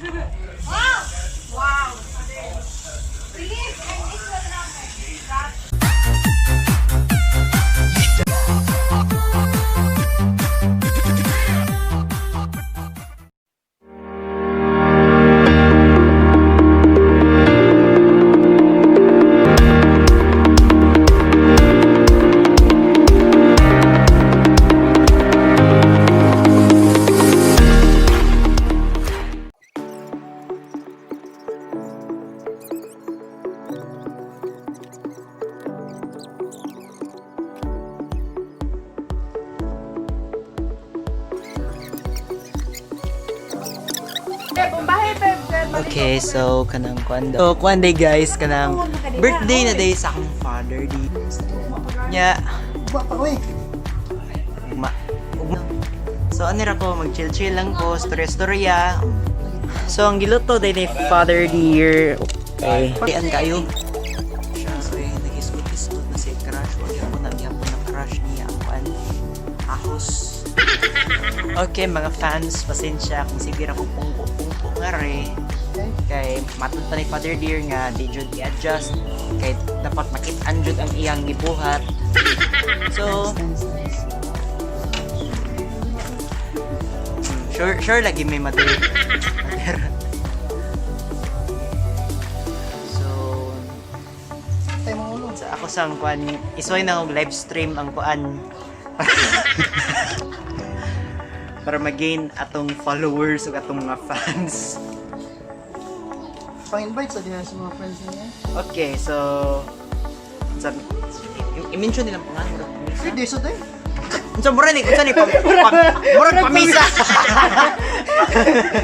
Wow! Release and this will happen. Okay, so kanang kwando. So kwanday guys, kanang birthday na day sa akong father di. Nya. So anira ko mag-chill-chill lang ko, storya-storya. So ang giluto day ni Father Dear. Okay. Tian kayo. Siya so nag-isgot na si crush. Wag ako na crush niya ang ahos. Okay mga fans, pasensya kung sige ako pungpo nga re. Kay matod pa ni Father Dear nga di jud i-adjust kay dapat makit-an jud ang iyang gibuhat. So sure lagi may mother. So ako sang kuan isoy na og live stream ang kuan para mag-gain atong followers ug atong mga fans. Pa-invite sa diha sa mga friends niya. Okay, so sabi i-mention nilang pangalan. Pwede so day. Unsa mura ni pamisa.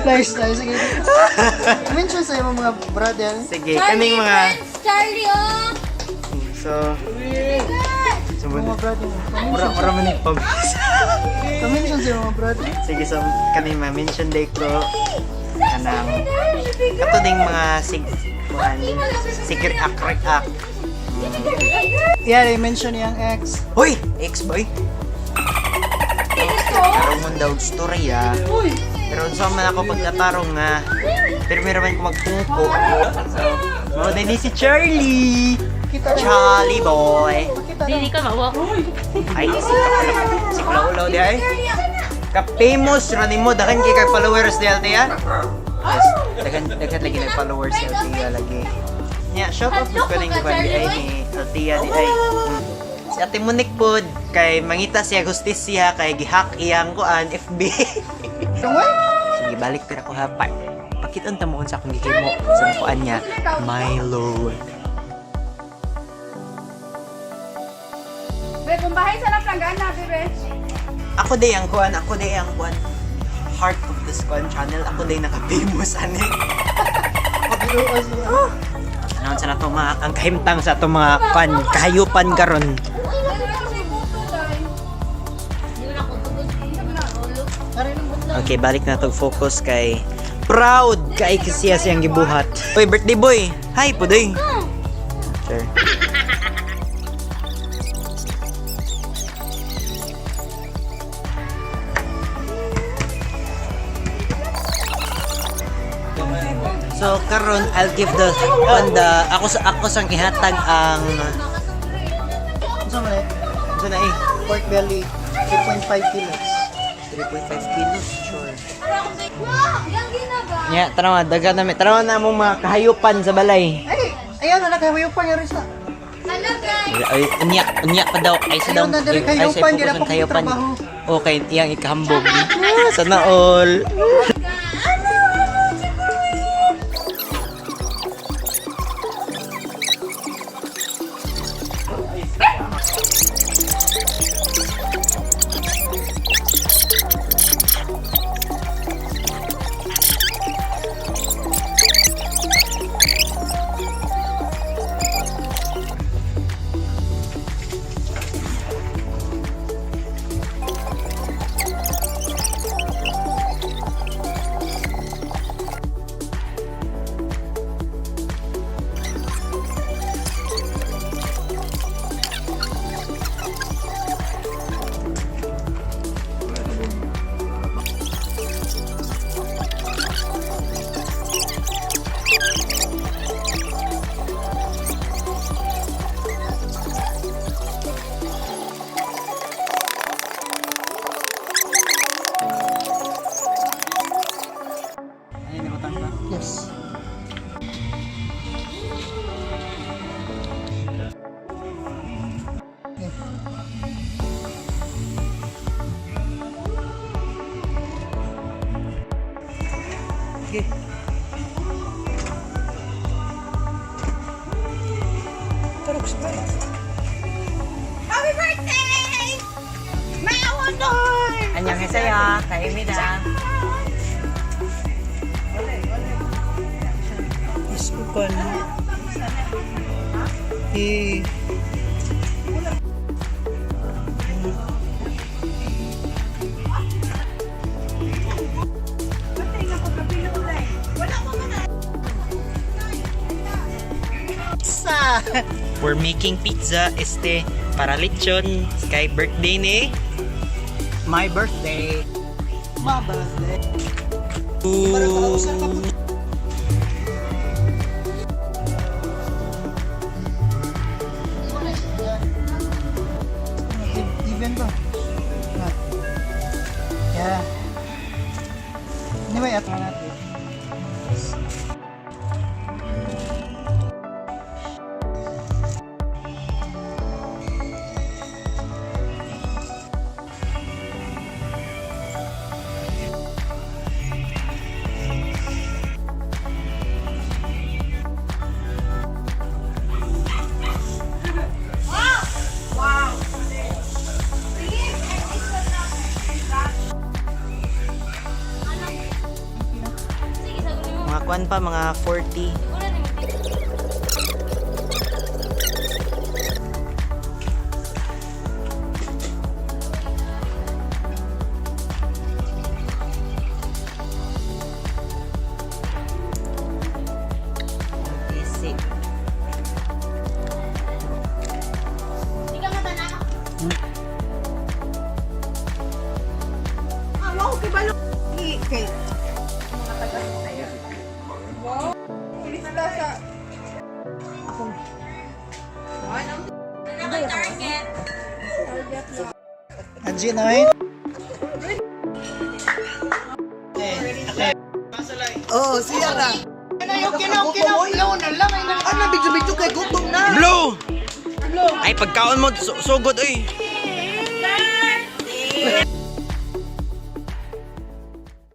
Nice. Sige. Mention sa imong mga brother. Sige, kaming mga Charlie, oh! so Mga brother. mura man ni pamisa. Mention sa imong mga brother. Sige, so kami ma-mention day ko kanang kato ding mga secret act. Yeah, mention yang ex. Hoy, ex-boy. Tarong mo daw story pero sa man ako pagkatarong nga pero meron man ko magtungko so mo din si Charlie boy Dili ka mawa. ay si Kulaulaw di ay ka-famous rani mo dagan kay kay followers di ate ya dagan lagi na followers di ate lagi nya shout out ko ning kuan di ay ni Altia di ay si Ate Monique pod kay mangita siya justisya kay gihack iyang kuan FB. Sige balik pira ko ha pa. Pakita ta mo sa akong gihimo sa kuan niya Milo. Be, kumbahay sa naplanggan na, bebe. Ako day ang kuan, heart of this kuan channel. Ako day naka-famous ani. Ano sa nato mga ang kahimtang sa ato mga kuan kahayupan karon. Okay, balik na to focus kay proud kay siya siyang gibuhat. Oy, birthday boy. Hi, pudoy. Sure. So karon I'll give the ako sang ihatag ang Unsa man eh? so na eh Pork belly 3.5 kilos. 3.5 kilos sure. Wow! Yang ginaba! Nya, tara na mo mga kahayupan sa balay. Ay, ayan na nakahayupan nga rin sa. Hello, guys! Ay, unya pa daw. Ay, sa daw. Ayaw na dali kahayupan, di na pa trabaho. Okay, iyang ikahambog. Sana all. Okay. Happy birthday! May award! 안녕하세요. 가입니다. Isukan. Eh. Pizza! We're making pizza para lechon. Sky birthday ni. My birthday. My birthday. Ooh. Even ba? Yeah. Anyway, at natin. Mga kwan pa, mga 40. Easy. Hindi ka matana. Wow, kibalo. Okay. Wow. Bilis ka sa... Target. Anji na eh. Oh, siya na. Kinaw na lang. Ano, bidyo-bidyo kay gutom na. Blue! Ay, pagkaon mo, sugod, oy.